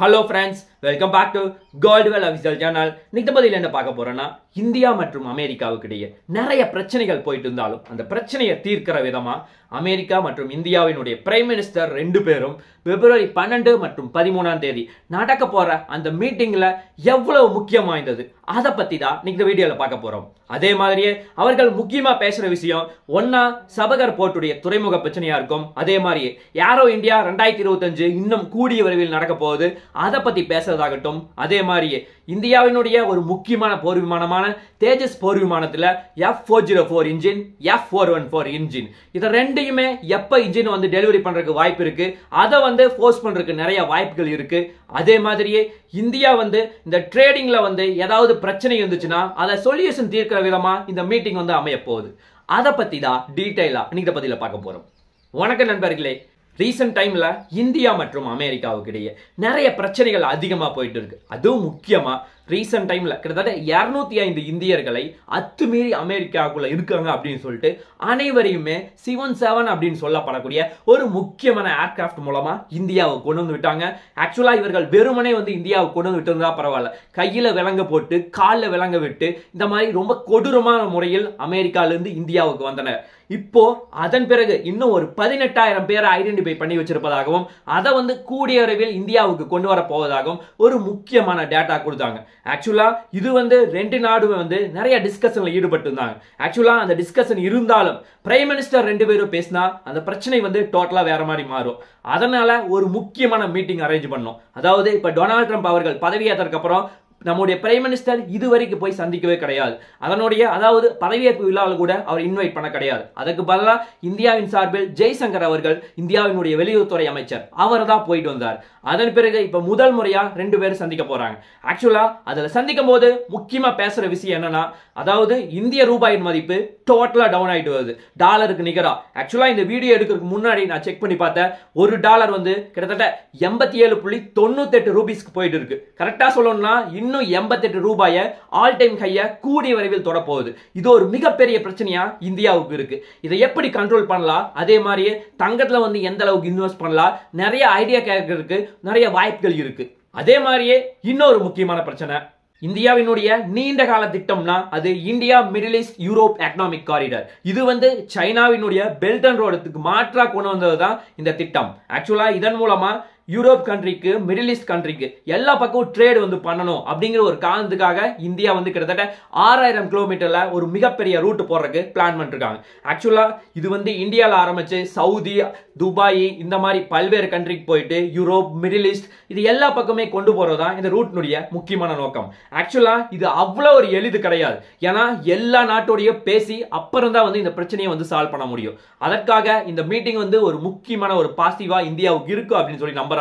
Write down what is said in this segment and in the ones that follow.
Hello friends, welcome back to Goldwell Official Channel. இன்னைக்கு பதில என்ன பார்க்க போறோம்னா இந்தியா மற்றும் அமெரிக்காவுக்கு இடையே நிறைய பிரச்சனைகள் போயிட்டு இருந்தாலும் அந்த பிரச்சனையை தீர்க்கிற விதமா அமெரிக்கா மற்றும் இந்தியாவினுடைய பிரைம் மினிஸ்டர் ரெண்டு பேரும் பிப்ரவரி 12 மற்றும் 13ஆம் தேதி நடக்க போற அந்த மீட்டிங்ல எவ்வளவு முக்கியம் வாய்ந்தது அதை பத்தி தான் இந்த வீடியோல பார்க்க போறோம். அதே மாதிரியே அவர்கள் முக்கியமா பேசுற விஷயம் ஒன்னா சபகர் போர்ட்டுடைய துறைமுக பிரச்சனையா இருக்கும். அதே மாதிரியே ஏரோ இந்தியா 2025 இன்னும் கூடிய விரைவில் நடக்க போகுது, அதை பத்தி பேசுறதாகட்டும். அதே மாதிரியே இந்தியாவினுடைய ஒரு முக்கியமான போர் விமானமான தேஜஸ் போர் விமானத்துல F404 இன்ஜின், F414 இன்ஜின், இத ரெண்டையுமே எப்ப இன்ஜின் வந்து டெலிவரி பண்றதுக்கு வாய்ப்பு இருக்கு, அதை வந்து ஃபோர்ஸ் பண்றதுக்கு நிறைய வாய்ப்புகள் இருக்கு. அதே மாதிரியே இந்தியா வந்து இந்த ட்ரேடிங்ல வந்து ஏதாவது பிரச்சனை இருந்துச்சுன்னா அதை சொல்யூஷன் தீர்க்கிற விதமா இந்த மீட்டிங் வந்து அமைய போகுது. அதை பத்தி தான் டீடைலா இன்னைக்கு பதில பார்க்க போறோம். வணக்கம் நண்பர்களே. ரீசன்ட் டைம்ல இந்தியா மற்றும் அமெரிக்காவுக்கு இடையே நிறைய பிரச்சனைகள் அதிகமா போயிட்டு இருக்கு. அதுவும் முக்கியமா ரீசன்ட் டைம்ல கிட்டத்தட்ட 205 இந்தியர்களை அத்துமீறி அமெரிக்காவுக்குள்ள இருக்காங்க அப்படின்னு சொல்லிட்டு அனைவரையுமே C-17 அப்படின்னு சொல்லப்படக்கூடிய ஒரு முக்கியமான ஏர்கிராஃப்ட் மூலமா இந்தியாவுக்கு கொண்டு வந்து விட்டாங்க. ஆக்சுவலா இவர்கள் வெறுமனே வந்து இந்தியாவுக்கு கொண்டு வந்து விட்டு பரவாயில்ல, கையில விலங்க போட்டு காலில் விலங்க விட்டு இந்த மாதிரி ரொம்ப கொடூரமான முறையில் அமெரிக்கால இருந்து இந்தியாவுக்கு வந்தனர். இப்போ அதன் பிறகு இன்னும் ஒரு 18,000 பேரை ஐடென்டிஃபை பண்ணி வச்சிருப்பதாகவும் அதை வந்து கூடிய விரைவில் இந்தியாவுக்கு கொண்டு வர போவதாகவும் ஒரு முக்கியமான டேட்டா கொடுத்தாங்க. ஆக்சுவலா இது வந்து ரெண்டு நாடுமே வந்து நிறைய டிஸ்கஷன்ல ஈடுபட்டு இருந்தாங்க. ஆக்சுவலா அந்த டிஸ்கஷன் இருந்தாலும் பிரைம் மினிஸ்டர் ரெண்டு பேரும் பேசினா அந்த பிரச்சனை வந்து டோட்டலா வேற மாதிரி மாறும். அதனால ஒரு முக்கியமான மீட்டிங் அரேஞ்ச் பண்ணோம். அதாவது இப்ப டொனால்ட் ட்ரம்ப் அவர்கள் பதவியேற்றதுக்கு அப்புறம் நம்முடைய பிரைம் மினிஸ்டர் இதுவரைக்கும் போய் சந்திக்கவே கிடையாது. அதனுடைய அதாவது பதவியேற்பு விழாவில் கூட அவர் இன்வைட் பண்ண கிடையாது. அதுக்கு பதிலாக இந்தியாவின் சார்பில் ஜெய்சங்கர் அவர்கள், இந்தியாவினுடைய வெளியுறவுத்துறை அமைச்சர், அவர் தான் போயிட்டு வந்தார். அதன் பிறகு இப்ப முதல் முறையா ரெண்டு பேரும் சந்திக்க போறாங்க. ஆக்சுவலா அதுல சந்திக்கும் போது முக்கியமா பேசுற விஷயம் என்னன்னா, அதாவது இந்திய ரூபாயின் மதிப்பு டோட்டலா டவுன் ஆயிட்டு வருது டாலருக்கு நிகரா. ஆக்சுவலா இந்த வீடியோ எடுக்கிறதுக்கு முன்னாடி நான் செக் பண்ணி பார்த்தேன், ஒரு டாலர் வந்து கிட்டத்தட்ட 87.98 ரூபீஸ்க்கு போயிட்டு இருக்கு. கரெக்டா சொல்லணும்னா இன்னும் 88 ரூபாயை ஆல் டைம் ஹையா கூடிய விரைவில் தொட போகுது. இது ஒரு மிகப்பெரிய பிரச்சனையா இந்தியாவுக்கு இருக்கு. இதை எப்படி கண்ட்ரோல் பண்ணலாம், அதே மாதிரியே தங்கத்துல வந்து எந்த அளவுக்கு இன்வெஸ்ட் பண்ணலாம், நிறைய ஐடியா கேட்கறதுக்கு நிறைய வாய்ப்புகள் இருக்கு. அதே மாதிரியே இன்னொரு முக்கியமான பிரச்சனை, இந்தியாவினுடைய நீண்ட கால திட்டம்னா அது India middle east Europe economic corridor. இது வந்து சைனாவினுடைய பெல்ட் அண்ட் ரோடுக்கு மாற்றா கொண்டு வந்ததுதான் இந்த திட்டம். ஆக்சுவலா இதன் மூலமா யூரோப் கண்ட்ரிக்கு, மிடில் ஈஸ்ட் கண்ட்ரிக்கு எல்லா பக்கமும் ட்ரேட் வந்து பண்ணணும் அப்படிங்கிற ஒரு காரணத்துக்காக இந்தியா வந்து கிட்டத்தட்ட 6000 கிலோமீட்டர்ல ஒரு மிகப்பெரிய ரூட் போடுறதுக்கு பிளான் பண்ணிருக்காங்க. ஆக்சுவலா இது வந்து இந்தியாவில் ஆரம்பிச்சு சவுதி, துபாய் இந்த மாதிரி பல்வேறு கண்ட்ரிக்கு போயிட்டு யூரோப், மிடில் ஈஸ்ட் இது எல்லா பக்கமே கொண்டு போறதுதான் இந்த ரூட்னுடைய முக்கியமான நோக்கம். ஆக்சுவலா இது அவ்வளவு ஒரு எளிது கிடையாது. ஏன்னா எல்லா நாட்டோடைய பேசி அப்புறம் தான் வந்து இந்த பிரச்சனையை வந்து சால்வ் பண்ண முடியும். அதற்காக இந்த மீட்டிங் வந்து ஒரு முக்கியமான ஒரு பாசிட்டிவா இந்தியாவுக்கு இருக்கு அப்படின்னு சொல்லி நம்புறாங்க.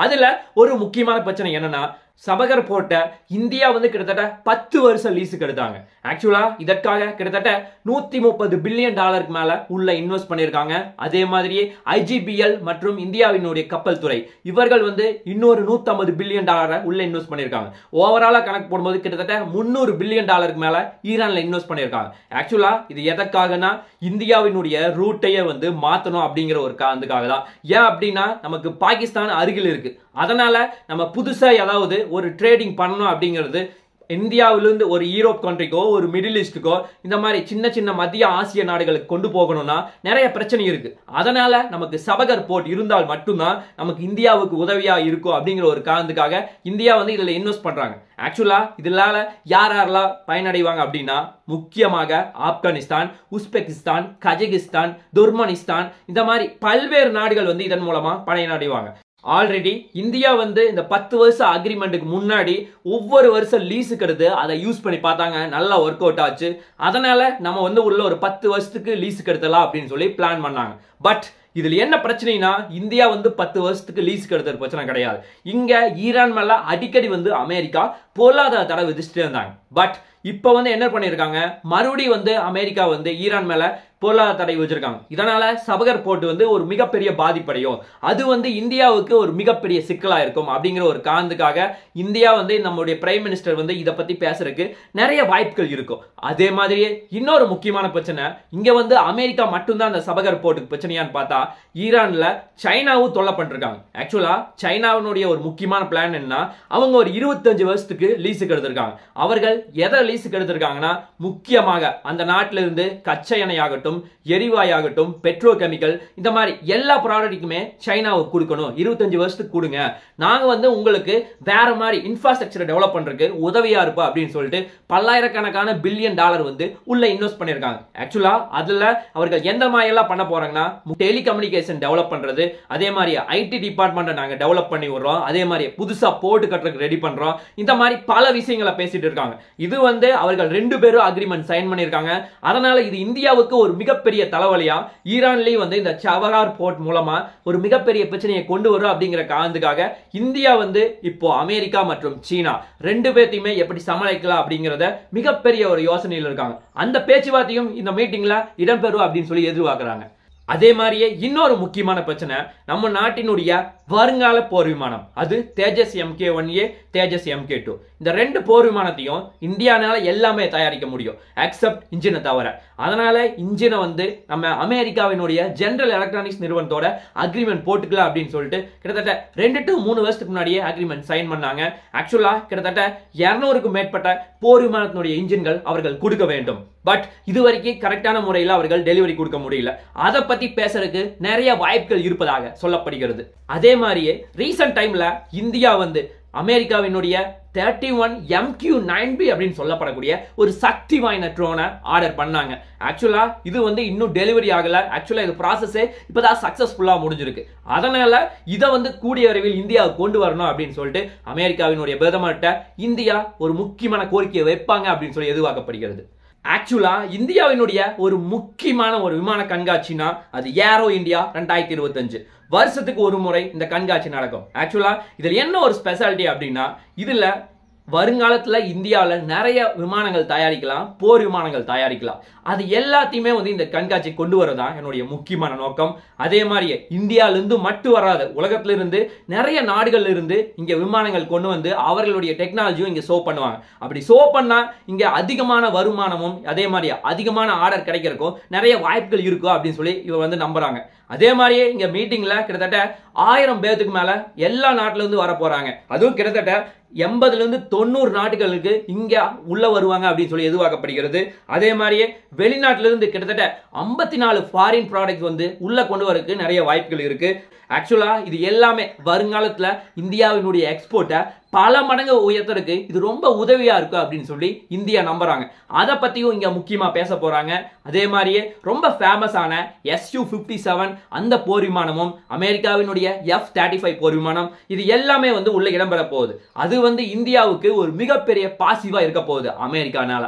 அதுல ஒரு முக்கியமான பிரச்சனை என்னன்னா, சபகர் போர்ட்டை இந்தியா வந்து கிட்டத்தட்ட 10 வருஷம் லீஸுக்கு எடுத்தாங்க. ஆக்சுவலா இதற்காக கிட்டத்தட்ட 130 பில்லியன் டாலருக்கு மேல உள்ள இன்வெஸ்ட் பண்ணிருக்காங்க. அதே மாதிரியே IGBL மற்றும் இந்தியாவினுடைய கப்பல் துறை இவர்கள் வந்து இன்னொரு 150 பில்லியன் டாலரை உள்ள இன்வெஸ்ட் பண்ணிருக்காங்க. ஓவராலா கணக்கு போடும்போது கிட்டத்தட்ட 300 பில்லியன் டாலருக்கு மேல ஈரான்ல இன்வெஸ்ட் பண்ணிருக்காங்க. ஆக்சுவலா இது எதற்காகனா இந்தியாவினுடைய ரூட்டையே வந்து மாத்தணும் அப்படிங்கிற ஒரு காரணத்துக்காக தான். ஏன் அப்படின்னா நமக்கு பாகிஸ்தான் அருகில் இருக்கு. அதனால நம்ம புதுசா ஏதாவது ஒரு ட்ரேடிங் பண்ணணும் அப்படிங்கிறது இந்தியாவிலிருந்து ஒரு யூரோப் கண்ட்ரிக்கோ ஒரு மிடில் ஈஸ்டுக்கோ இந்த மாதிரி சின்ன சின்ன மத்திய ஆசிய நாடுகளுக்கு கொண்டு போகணும்னா நிறைய பிரச்சனை இருக்கு. அதனால நமக்கு சபகர் போர்ட் இருந்தால் மட்டும்தான் நமக்கு இந்தியாவுக்கு உதவியா இருக்கும் அப்படிங்கிற ஒரு காரணத்துக்காக இந்தியா வந்து இதுல இன்வெஸ்ட் பண்றாங்க. ஆக்சுவலா இதனால யாரெல்லாம் பயனடைவாங்க அப்படின்னா முக்கியமாக ஆப்கானிஸ்தான், உஸ்பெகிஸ்தான், கஜகிஸ்தான், துர்மனிஸ்தான் இந்த மாதிரி பல்வேறு நாடுகள் வந்து இதன் மூலமா பயனடைவாங்க. ஆல்ரெடி இந்தியா வந்து இந்த 10 வருஷம் அக்ரிமெண்ட்டுக்கு முன்னாடி ஒவ்வொரு வருஷம் லீஸுக்கு எடுத்து அதை யூஸ் பண்ணி பார்த்தாங்க, நல்லா ஒர்க் அவுட் ஆச்சு. அதனால நம்ம வந்து உள்ள ஒரு 10 வருஷத்துக்கு லீஸுக்கு எடுத்தலாம் அப்படின்னு சொல்லி பிளான் பண்ணாங்க. பட் இதுல என்ன பிரச்சனைனா, இந்தியா வந்து 10 வருஷத்துக்கு லீஸுக்கு எடுத்த பிரச்சனை கிடையாது. இங்க ஈரான் மேல அடிக்கடி வந்து அமெரிக்கா பொருளாதார தடை விதிச்சுட்டே இருந்தாங்க. பட் இப்போ வந்து என்ன பண்ணிருக்காங்க, மறுபடியும் வந்து அமெரிக்கா வந்து ஈரான் மேல பொருளாதார தடை வச்சிருக்காங்க. இதனால சபகர் போர்ட் வந்து ஒரு மிகப்பெரிய பாதிப்படையும், அது வந்து இந்தியாவுக்கு ஒரு மிகப்பெரிய சிக்கலா இருக்கும் அப்படிங்கிற ஒரு காரணத்துக்காக இந்தியா வந்து நம்முடைய பிரைம் மினிஸ்டர் வந்து இதை பத்தி பேசுறதுக்கு நிறைய வாய்ப்புகள் இருக்கும். அதே மாதிரியே இன்னொரு முக்கியமான பிரச்சனை, இங்க வந்து அமெரிக்கா மட்டும்தான் அந்த சபகர் போர்ட்டுக்கு பிரச்சனையான்னு பார்த்தா ஈரான்ல சைனாவும் தொல்லை பண்ணிருக்காங்க. ஆக்சுவலா சைனாவினுடைய ஒரு முக்கியமான பிளான் என்ன, அவங்க ஒரு 25 வருஷத்துக்கு லீஸுக்கு எடுத்திருக்காங்க. அவர்கள் எதை லீஸுக்கு எடுத்திருக்காங்கன்னா, முக்கியமாக அந்த நாட்டில இருந்து கச்சை எண்ணெய் ஆகட்டும், எரிவாயாகட்டும், பெட்ரோ கெமிக்கல், இந்த மாதிரி எல்லா ப்ராடக்ட்டுக்குமே சைனாவுக்கு கொடுக்கணும், 25 வருஷத்துக்கு கொடுங்க, நாங்க வந்து உங்களுக்கு வேற மாதிரி இன்ஃப்ராஸ்ட்ரக்சர் டெவலப் பண்றதுக்கு உதவியா இருப்போம் அப்படின்னு சொல்லிட்டு பல்லாயிரக்கணக்கான பில்லியன் டாலர் வந்து உள்ள இன்வெஸ்ட் பண்ணிருக்காங்க. ஆக்சுவலா அதுல அவர்கள் எந்த மாதிரி எல்லாம் பண்ண போறாங்கன்னா, டெலிகம்யூனிகேஷன் டெவலப் பண்றது, அதே மாதிரி ஐடி டிபார்ட்மெண்ட் நாங்க டெவலப் பண்ணி விடுறோம், அதே மாதிரி புதுசா போர்ட் கட்டுறதுக்கு ரெடி பண்றோம், இந்த மாதிரி பல விஷயங்களை பேசிட்டு இருக்காங்க. இது வந்து அவர்கள் 2 பேரும் அக்ரிமெண்ட் சைன் பண்ணிருக்காங்க. அதனால இது இந்தியாவுக்கு ஒரு மிகப்பெரிய தலைவலியா, ஈரான்லயும் வந்து இந்த சபஹார் போர்ட் மூலமா ஒரு மிகப்பெரிய பிரச்சனையை கொண்டு வரும் அப்படிங்கிற காரணத்துக்காக இந்தியா வந்து இப்போ அமெரிக்கா மற்றும் சீனா 2 பேர்த்தையுமே எப்படி சமாளிக்கலாம் அப்படிங்கறத மிகப்பெரிய ஒரு யோசனையில் இருக்காங்க. அந்த பேச்சுவார்த்தையும் இந்த மீட்டிங்ல இடம்பெறும் அப்படின்னு சொல்லி எதிர்பார்க்கிறாங்க. அதே மாதிரியே இன்னொரு முக்கியமான பிரச்சனை, நம்ம நாட்டினுடைய வருங்கால போர் விமானம், அது தேஜஸ் MK1A, தேஜஸ் MK2, இந்த 2 போர் விமானத்தையும் இந்தியானால எல்லாமே தயாரிக்க முடியும் எக்ஸப்ட் இன்ஜினை தவிர. அதனால இன்ஜினை வந்து நம்ம அமெரிக்காவினுடைய ஜெனரல் எலக்ட்ரானிக்ஸ் நிறுவனத்தோட அக்ரிமெண்ட் போட்டுக்கலாம் அப்படின்னு சொல்லிட்டு கிட்டத்தட்ட 2 to 3 வருஷத்துக்கு முன்னாடியே அக்ரிமெண்ட் சைன் பண்ணாங்க. ஆக்சுவலா கிட்டத்தட்ட 200க்கும் மேற்பட்ட போர் விமானத்தினுடைய இன்ஜின்கள் அவர்கள் கொடுக்க வேண்டும். பட் இதுவரைக்கும் கரெக்டான முறையில் அவர்கள் டெலிவரி கொடுக்க முடியல. அதை பத்தி பேசுறதுக்கு நிறைய வாய்ப்புகள் இருப்பதாக சொல்லப்படுகிறது. அதே மாதிரியே ரீசன்ட் டைம்ல இந்தியா வந்து அமெரிக்காவினுடைய 31 MQ-9B அப்படின்னு சொல்லப்படக்கூடிய ஒரு சக்தி வாய்ந்த ட்ரோனை ஆர்டர் பண்ணாங்க. ஆக்சுவலா இது வந்து இன்னும் டெலிவரி ஆகல. ஆக்சுவலா இது ப்ராசஸே இப்பதான் சக்சஸ்ஃபுல்லா முடிஞ்சிருக்கு. அதனால இதை வந்து கூடிய விரைவில் இந்தியாவுக்கு கொண்டு வரணும் அப்படின்னு சொல்லிட்டு அமெரிக்காவினுடைய பிரதமர்கிட்ட இந்தியா ஒரு முக்கியமான கோரிக்கையை வைப்பாங்க அப்படின்னு சொல்லி எதிர்பார்க்கப்படுகிறது. ஆக்சுவலா இந்தியாவினுடைய ஒரு முக்கியமான ஒரு விமான கண்காட்சினா அது ஏரோ இந்தியா 2025. வருஷத்துக்கு ஒரு முறை இந்த கண்காட்சி நடக்கும். ஆக்சுவலா இதுல என்ன ஒரு ஸ்பெஷாலிட்டி அப்படின்னா, இதுல வருங்காலத்துல இந்தியாவில் நிறைய விமானங்கள் தயாரிக்கலாம், போர் விமானங்கள் தயாரிக்கலாம். அது எல்லாத்தையுமே வந்து இந்த கண்காட்சி கொண்டு வரதான் என்னுடைய முக்கியமான நோக்கம். அதே மாதிரியே இந்தியாவிலிருந்து மட்டும் வராது, உலகத்திலிருந்து நிறைய நாடுகள்ல இருந்து இங்க விமானங்கள் கொண்டு வந்து அவர்களுடைய டெக்னாலஜியும் இங்க ஷோ பண்ணுவாங்க. அப்படி ஷோ பண்ணா இங்க அதிகமான வருமானமும் அதே மாதிரி அதிகமான ஆர்டர் கிடைக்கிறதுக்கும் நிறைய வாய்ப்புகள் இருக்கும் அப்படின்னு சொல்லி இவர் வந்து நம்புறாங்க. அதே மாதிரியே இங்க மீட்டிங்ல கிட்டத்தட்ட 1000 பேருக்கு மேல எல்லா நாட்டில இருந்து வர போறாங்க. அதுவும் கிட்டத்தட்ட 80ல இருந்து 90 நாடுகளுக்கு இங்க உள்ள வருவாங்க அப்படின்னு சொல்லி எதிர்பார்க்கப்படுகிறது. அதே மாதிரியே வெளிநாட்டில இருந்து கிட்டத்தட்ட 54 ஃபாரின் ப்ராடக்ட் வந்து உள்ள கொண்டு வரதுக்கு நிறைய வாய்ப்புகள் இருக்கு. ஆக்சுவலா இது எல்லாமே வருங்காலத்துல இந்தியாவினுடைய எக்ஸ்போர்ட்டை பல மடங்கு உயர்த்தறதுக்கு இது ரொம்ப உதவியா இருக்கும் அப்படின்னு சொல்லி இந்தியா நம்புறாங்க. அதை பத்தியும் இங்க முக்கியமா பேச போறாங்க. அதே மாதிரியே ரொம்ப ஃபேமஸான Su-57 அந்த போர் விமானமும் அமெரிக்காவினுடைய F-35 போர் விமானம், இது எல்லாமே வந்து உள்ள இடம்பெற போகுது. அது வந்து இந்தியாவுக்கு ஒரு மிகப்பெரிய பாசிவா இருக்க போகுது அமெரிக்கானால.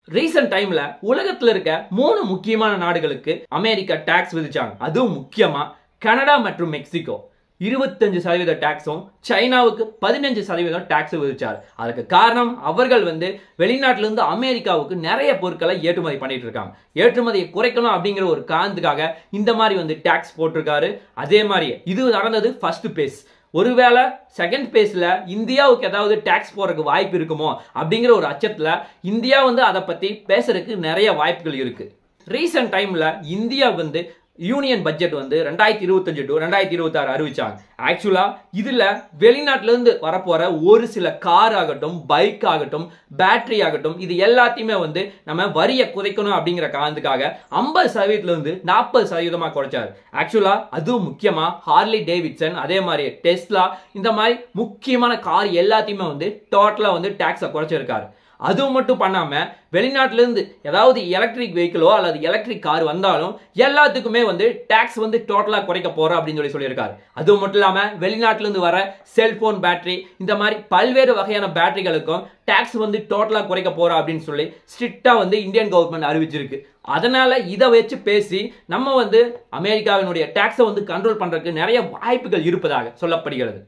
ரீசன்ட் டைம்ல உலகத்துல இருக்க 3 முக்கியமான நாடுகளுக்கு அமெரிக்கா டாக்ஸ் விதிச்சாங்க. அதுவும் முக்கியமா கனடா மற்றும் மெக்சிகோ 25% டாக்ஸும், சைனாவுக்கு 15% டாக்ஸ் விதிச்சார். அதுக்கு காரணம் அவர்கள் வந்து வெளிநாட்டிலிருந்து அமெரிக்காவுக்கு நிறைய பொருட்களை ஏற்றுமதி பண்ணிட்டு இருக்காங்க. ஏற்றுமதியை குறைக்கணும் அப்படிங்கிற ஒரு காரணத்துக்காக இந்த மாதிரி வந்து டாக்ஸ் போட்டிருக்காரு. அதே மாதிரி இது நடந்தது ஃபர்ஸ்ட் பேஸ். ஒருவேளை செகண்ட் பேஸ்ல இந்தியாவுக்கு ஏதாவது டாக்ஸ் போறதுக்கு வாய்ப்பு இருக்குமோ அப்படிங்கிற ஒரு அச்சத்துல இந்தியா வந்து அதை பத்தி பேசுறதுக்கு நிறைய வாய்ப்புகள் இருக்கு. ரீசன்ட் டைம்ல இந்தியா வந்து யூனியன் பட்ஜெட் வந்து 2025 to 2026 அறிவிச்சாங்க. ஆக்சுவலா இதுல வெளிநாட்டில இருந்து வரப்போற ஒரு சில கார் ஆகட்டும், பைக் ஆகட்டும், பேட்டரி ஆகட்டும், இது எல்லாத்தையுமே வந்து நம்ம வரியை குறைக்கணும் அப்படிங்கிற காரணத்துக்காக 50% இருந்து 40% குறைச்சாரு. ஆக்சுவலா அதுவும் முக்கியமா ஹார்லி டேவிட்சன், அதே மாதிரி டெஸ்லா, இந்த மாதிரி முக்கியமான கார் எல்லாத்தையுமே வந்து டோட்டலா வந்து டாக்ஸை குறைச்சிருக்காரு. அது மட்டும் பண்ணாம வெளிநாட்டில இருந்து ஏதாவது எலக்ட்ரிக் வெஹிக்கிளோ அல்லது எலக்ட்ரிக் கார் வந்தாலும் எல்லாத்துக்குமே வந்து டாக்ஸ் வந்து டோட்டலா குறைக்க போறோம் அப்படின்னு சொல்லியிருக்காரு. அது மட்டும் இல்லாம வெளிநாட்டில இருந்து வர செல்போன் பேட்டரி, இந்த மாதிரி பல்வேறு வகையான பேட்டரிகளுக்கும் டாக்ஸ் வந்து டோட்டலா குறைக்க போறோம் அப்படின்னு சொல்லி ஸ்ட்ரிக்டா வந்து இந்தியன் கவர்மெண்ட் அறிவிச்சிருக்கு. அதனால இதை வச்சு பேசி நம்ம வந்து அமெரிக்காவினுடைய டாக்ஸை வந்து கண்ட்ரோல் பண்றதுக்கு நிறைய வாய்ப்புகள் இருப்பதாக சொல்லப்படுகிறது.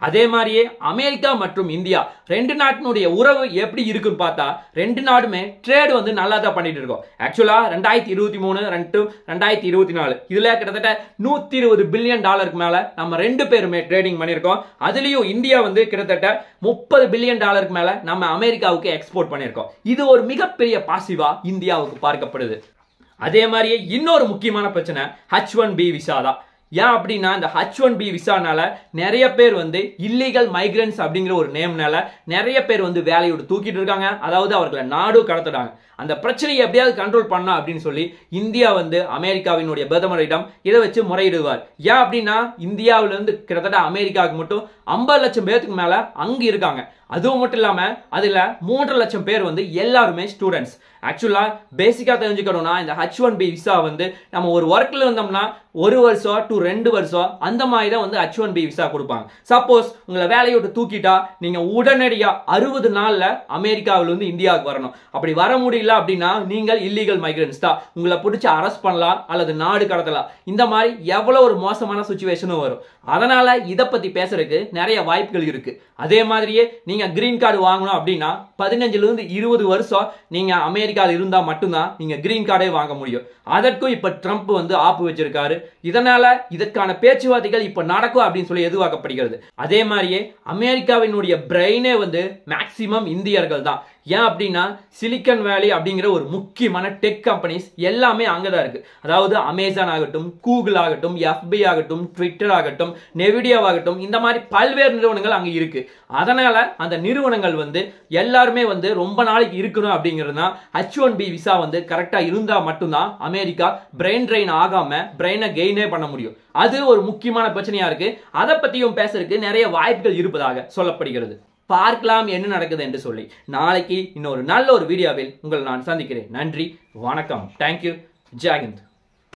அதே மாதிரியே அமெரிக்கா மற்றும் இந்தியா ரெண்டு நாட்டினுடைய உறவு எப்படி இருக்குன்னு பார்த்தா ரெண்டு நாடுமே ட்ரேட் வந்து நல்லா தான் பண்ணிட்டு இருக்கோம். ஆக்சுவலா 2023 2024 இதுல கிட்டத்தட்ட $120 பில்லியன் மேல நம்ம ரெண்டு பேருமே ட்ரேடிங் பண்ணிருக்கோம். அதுலயும் இந்தியா வந்து கிட்டத்தட்ட $30 பில்லியன் மேல நம்ம அமெரிக்காவுக்கு எக்ஸ்போர்ட் பண்ணிருக்கோம். இது ஒரு மிகப்பெரிய பாசிட்டிவா இந்தியாவுக்கு பார்க்கப்படுது. அதே மாதிரியே இன்னொரு முக்கியமான பிரச்சனை H1B விசா தான். ஏன் அப்படின்னா இந்த H1B விசானால நிறைய பேர் வந்து இல்லீகல் மைக்ரன்ஸ் அப்படிங்கிற ஒரு நேம்னால நிறைய பேர் வந்து வேலையோடு தூக்கிட்டு இருக்காங்க. அதாவது அவர்களை நாடு கடத்துறாங்க. அந்த பிரச்சனையை எப்படியாவது கண்ட்ரோல் பண்ணா அப்படின்னு சொல்லி இந்தியா வந்து அமெரிக்காவினுடைய பிரதமரிடம் இதை வச்சு முறையிடுவார். ஏன் அப்படின்னா இந்தியாவிலிருந்து கிட்டத்தட்ட அமெரிக்காவுக்கு மட்டும் 50 லட்சம் பேருக்கு மேல அங்க இருக்காங்க. அதுவும் மட்டும் இல்லாம அதுல 3 லட்சம் பேர் வந்து எல்லாருமே ஸ்டூடெண்ட்ஸ். ஆக்சுவலா பேசிக்கா தெரிஞ்சுக்கணும்னா இந்த H1B விசா வந்து நம்ம ஒரு ஒர்க்ல இருந்தோம்னா 1 வருஷம் to 2 வருஷம் அந்த மாதிரி தான் வந்து H1B விசா கொடுப்பாங்க. சப்போஸ் உங்களை வேலையை விட்டு தூக்கிட்டா நீங்க உடனடியா 60 நாள்ல அமெரிக்காவில இருந்து இந்தியாவுக்கு வரணும். அப்படி வர முடியல அப்படின்னா நீங்கள் இல்லீகல் மைக்ரன்ஸ் தான். உங்களை பிடிச்சி அரெஸ்ட் பண்ணலாம் அல்லது நாடு கடத்தலாம். இந்த மாதிரி எவ்வளவு ஒரு மோசமான சிச்சுவேஷனும் வரும். அதனால இதை பத்தி பேசுறதுக்கு நிறைய வாய்ப்புகள் இருக்கு. அதே மாதிரியே நீங்க கிரீன் கார்டு வாங்கணும் அப்படின்னா 15 இருந்து 20 வருஷம் நீங்க அமெரிக்காவில் இருந்தா மட்டும்தான் நீங்க கிரீன் கார்டே வாங்க முடியும். அதற்கும் இப்ப ட்ரம்ப் வந்து ஆப்பு வச்சிருக்காரு. இதனால இதற்கான பேச்சுவார்த்தைகள் இப்ப நடக்கும் அப்படின்னு சொல்லி எதிர்பார்க்கப்படுகிறது. அதே மாதிரியே அமெரிக்காவினுடைய பிரெயினே வந்து மேக்சிமம் இந்தியர்கள் தான். ஏன் அப்படின்னா சிலிக்கன் வேலி அப்படிங்கிற ஒரு முக்கியமான டெக் கம்பெனிஸ் எல்லாமே அங்கதான் இருக்கு. அதாவது அமேசான் ஆகட்டும், கூகுள் ஆகட்டும், FB ஆகட்டும், ட்விட்டர் ஆகட்டும், நெவிடியா ஆகட்டும், இந்த மாதிரி பல்வேறு நிறுவனங்கள் அங்க இருக்கு. அதனால அந்த நிறுவனங்கள் வந்து எல்லாருமே வந்து ரொம்ப நாளைக்கு இருக்கணும் அப்படிங்கிறது தான் H1B விசா வந்து கரெக்டா இருந்தா மட்டும்தான் அமெரிக்கா பிரெயின் ட்ரெயின் ஆகாம பிரெயினை கெயினே பண்ண முடியும். அது ஒரு முக்கியமான பிரச்சனையா இருக்கு. அதை பத்தியும் பேசுறதுக்கு நிறைய வாய்ப்புகள் இருப்பதாக சொல்லப்படுகிறது. பார்க்கலாம் என்ன நடக்குது என்று சொல்லி நாளைக்கு இன்னொரு நல்ல ஒரு வீடியோவில் உங்களை நான் சந்திக்கிறேன். நன்றி, வணக்கம், தேங்க்யூ, ஜெய் ஹிந்த்.